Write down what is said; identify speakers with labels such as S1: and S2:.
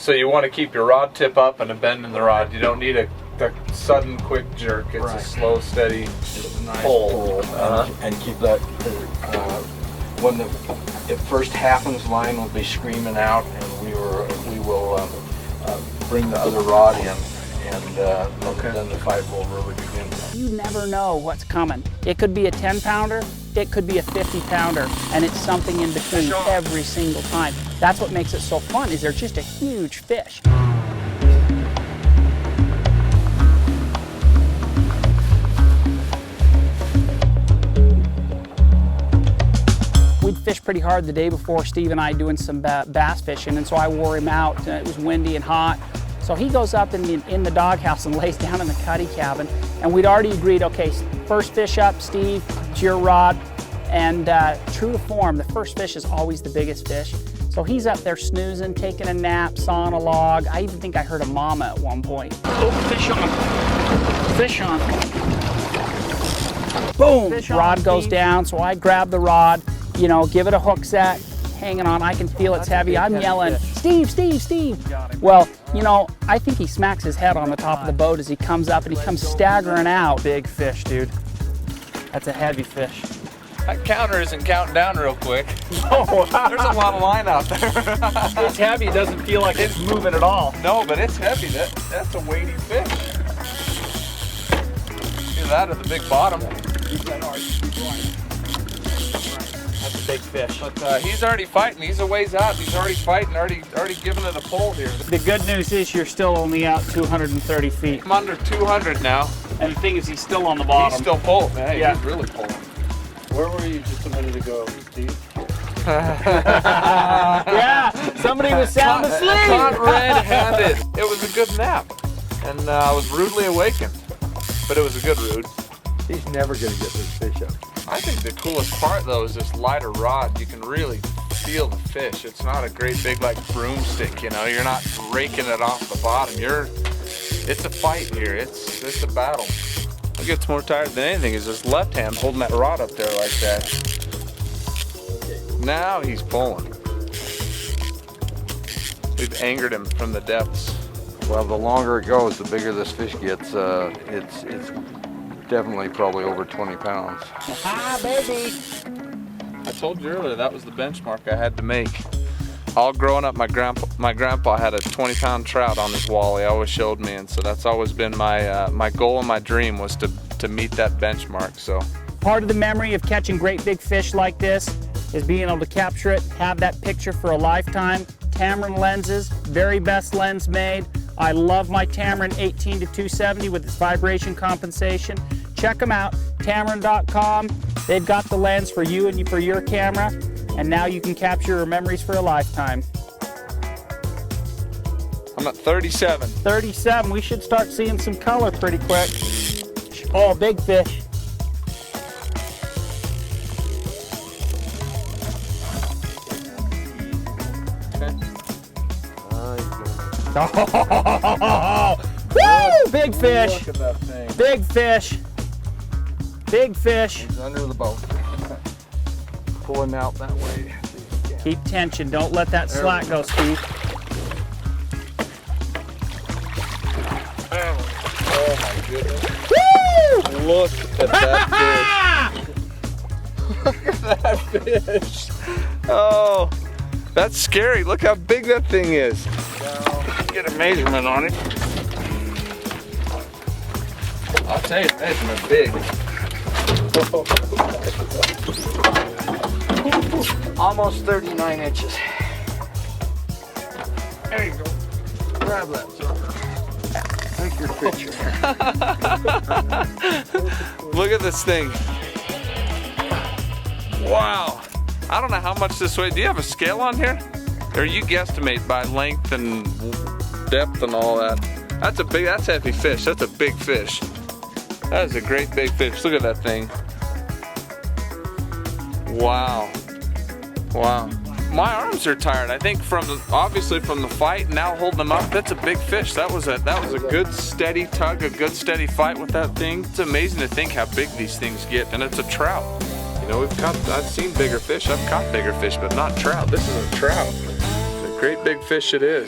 S1: So you want to keep your rod tip up and a bend in the rod. You don't need a sudden quick jerk. It's a slow, steady pull.
S2: And keep that when the first happens, line will be screaming out, and we will bring the other rod in, and then the fight will really begin.
S3: You never know what's coming. It could be a 10-pounder, it could be a 50-pounder, and it's something in between every single time. That's what makes it so fun, is they're just a huge fish. We'd fished pretty hard the day before, Steve and I doing some bass fishing, and so I wore him out. It was windy and hot. So he goes up in the doghouse and lays down in the cuddy cabin, and we'd already agreed, okay, first fish up, Steve, it's your rod, and true to form, the first fish is always the biggest fish. So he's up there snoozing, taking a nap, sawing a log. I even think I heard a mama at one point. Oh, fish on, fish on. Boom, fish on, rod goes down, so I grab the rod, you know, give it a hook set, hanging on, I can feel it's heavy. I'm yelling, Steve, Steve, Steve. Well, you know, I think he smacks his head on the top of the boat as he comes up, and he comes staggering out.
S4: Big fish, dude. That's a heavy fish.
S1: That counter isn't counting down real quick. Oh, there's a lot of line out there.
S4: It's heavy, it doesn't feel like it's moving at all.
S1: No, but it's heavy. That's a weighty fish. Get that at the big bottom.
S4: That's a big fish.
S1: But he's already fighting. He's a ways out. He's already fighting, already giving it a pull here.
S4: The good news is you're still only out 230 feet.
S1: I'm under 200 now.
S4: And the thing is, he's still on the bottom.
S1: He's still pulling. Hey,
S4: yeah.
S1: He's really pulling.
S2: Where were you just a minute ago, Steve?
S4: Yeah, somebody was sound asleep.
S1: Caught red-handed. It was a good nap, and I was rudely awakened, but it was a good rude.
S2: He's never going to get this fish up.
S1: I think the coolest part though is this lighter rod. You can really feel the fish. It's not a great big like broomstick, you know. You're not raking it off the bottom. It's a fight here. It's a battle. What gets more tired than anything is this left hand holding that rod up there like that. Now he's pulling. We've angered him from the depths.
S2: Well, the longer it goes, the bigger this fish gets. It's definitely probably over 20 pounds.
S3: Ah, baby.
S1: I told you earlier that was the benchmark I had to make. All growing up, my grandpa had a 20-pound trout on his wally. Always showed me, and so that's always been my goal and my dream was to meet that benchmark. So
S3: Part of the memory of catching great big fish like this is being able to capture it, have that picture for a lifetime. Tamron lenses, very best lens made. I love my Tamron 18-270 with its vibration compensation. Check them out, Tamron.com. They've got the lens for you and for your camera, and now you can capture your memories for a lifetime.
S1: I'm at 37.
S3: 37, we should start seeing some color pretty quick. Oh, big fish. Oh, woo! Big fish.
S2: Look at that thing.
S3: Big fish. Big fish.
S2: He's under the boat. Pulling out that way.
S3: Keep tension. Don't let that slack go, Steve.
S1: Oh my goodness.
S3: Woo!
S1: Look at that fish. Look at that fish. Oh, that's scary. Look how big that thing is. Get a measurement on it. I'll tell you, measurement big.
S2: Almost 39 inches.
S1: There you go.
S2: Grab that sucker. Take your picture.
S1: Look at this thing. Wow. I don't know how much this weighs. Do you have a scale on here? Or you guesstimate by length and depth and all that? That's heavy fish. That's a big fish. That is a great big fish. Look at that thing. Wow. Wow. My arms are tired. I think obviously from the fight, now holding them up, that's a big fish. That was a good steady tug, a good steady fight with that thing. It's amazing to think how big these things get, and it's a trout. You know, I've seen bigger fish, I've caught bigger fish, but not trout. This is a trout. A great big fish it is.